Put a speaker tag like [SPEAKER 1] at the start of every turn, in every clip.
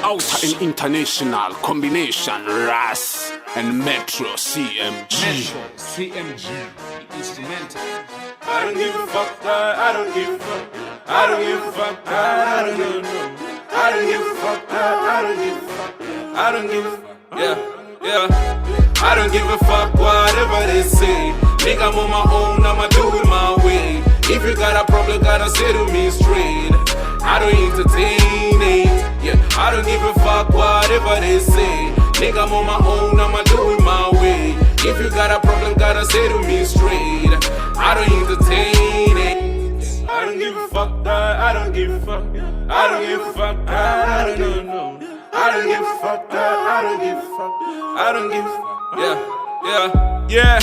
[SPEAKER 1] Outer and international combination, RAS and Metro CMG.
[SPEAKER 2] Metro CMG instrumental.
[SPEAKER 3] I don't give a fuck, I don't give a fuck. I don't give a fuck, I don't give a fuck. I don't give a fuck, I don't give a fuck. I don't give a fuck, yeah. I don't give a fuck whatever they say. Nigga, I'm on my own, I'ma do it my way. If you got a problem, gotta say to me straight. I don't entertain it, yeah. I don't give a fuck whatever they say. Nigga, I'm on my own, I'ma do it my way. If you got a problem, gotta say to me straight. I don't entertain it. I don't give a fuck, I don't give a fuck. I don't give a fuck, I don't give a fuck. I don't give a fuck, I don't give a fuck. I don't give a fuck, yeah.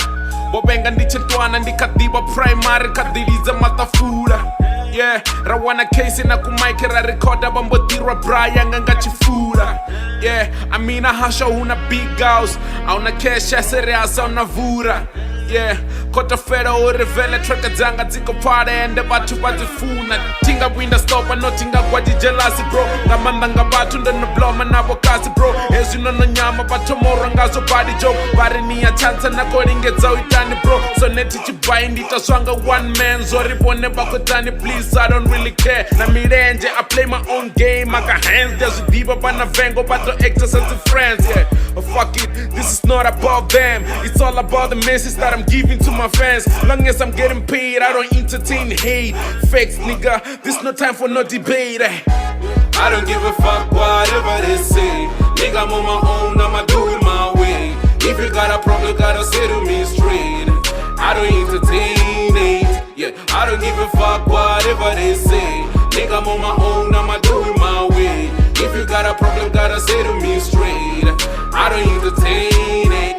[SPEAKER 3] Bobenga ndichetwana ndikadiwa primary kadiliza matafula. Yeah, rawana case na kumaike ra recorda bambodirwa Brian nga chifura. Yeah, amina hasha una big house, auna cash serious auna vura. Yeah, kota fera o revela treka dzanga dziko party ende bathu bazifuna. Tinga winda stopa no tinga kwa jealousy bro. Ngamanda nga bathu ndano bloma nabo kasi bro. Ezi no nyama bathu mora ngazo body joke. Bari ni ya chance na koringedza uitani bro. So neti chibaindi taswanga one man zori bone bakotani please I don't really care. Na mirenje I play my own game. I got hands there's a diva bana vengo but to exercise the friends. Yeah, oh, fuck it, this is not about them. It's all about the message that I'm giving to my fans. Long as I'm getting paid, I don't entertain hate. Fakes, nigga, this no time for no debate. I don't give a fuck whatever they say. Nigga, I'm on my own, I'ma do it my way. If you got a problem, gotta say to me straight. I don't entertain it, yeah. I don't give a fuck whatever they say. Nigga, I'm on my own, I'ma do it my way. If you got a problem, gotta say to me straight. I don't entertain it.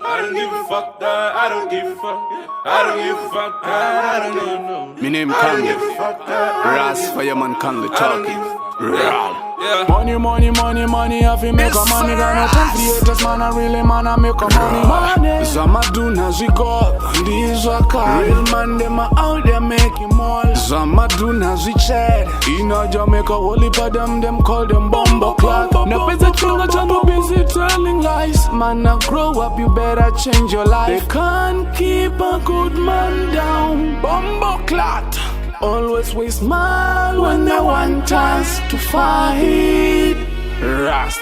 [SPEAKER 3] I don't give a fuck, I don't give a fuck. I don't give a fuck, I don't give a fuck.
[SPEAKER 1] My name Conley, RAS Fireman Conley talking.
[SPEAKER 3] Yeah.
[SPEAKER 4] Money, money, money, money, I feel make a money. Got no time for the haters, man, I really man, I make a money. Zamaduna zigo, these are cars. Real man, them are out there making more. Zamaduna ziched, in a Jamaica, only for them call them bomber clock. No pesa chinga changu busy telling lies. Man, now grow up, you better change your life. They can't keep a good man down, bomber clot. Always we smile when they want us to fight. Rust.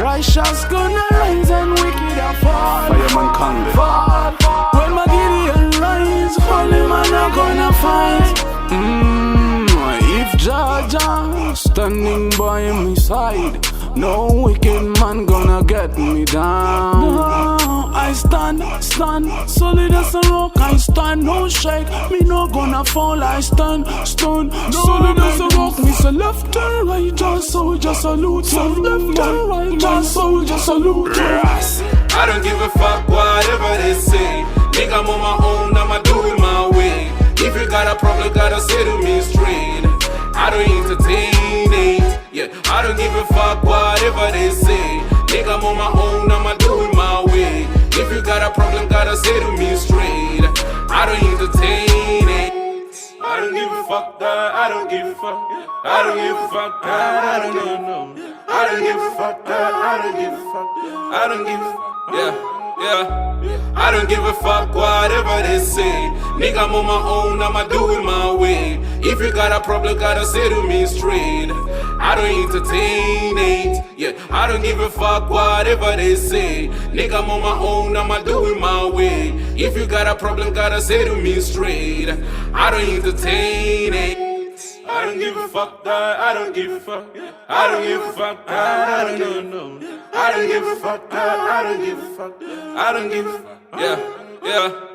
[SPEAKER 4] Righteous gonna rise and wicked are fall.
[SPEAKER 1] Fireman Conley.
[SPEAKER 4] Fall. When my Gideon rise, holy man are gonna fight. If Jaja standing by my side, no wicked man gonna get me down. No, I stand solid as a rock. I stand, no shake. Me no gonna fall. I stand solid as a rock. Me say left and right, just soldier salute. So left and right, just soldier salute.
[SPEAKER 3] I don't give a fuck whatever they say. Nigga, I'm on my own, I'ma do it my way. If you got a problem, gotta say to me straight. I don't entertain it, yeah. I don't give a fuck whatever they say. Nigga, I'm on my own, I'ma do it my way. If you got a problem, gotta say to me straight. I don't entertain it. I don't give a fuck, I don't give a fuck. I don't give a fuck, I don't give a fuck. I don't give a fuck, I don't give a fuck. I don't give a fuck, yeah. I don't give a fuck whatever they say. Nigga, I'm on my own, I'ma do it my way. If you got a problem, gotta say to me straight. I don't entertain it, yeah. I don't give a fuck whatever they say. Nigga, I'm on my own, I'ma do it my way. If you got a problem, gotta say to me straight. I don't entertain it. I don't give a fuck, I don't give a fuck. I don't give a fuck, I don't give a fuck. I don't give a fuck, I don't give a fuck. I don't give a fuck, yeah.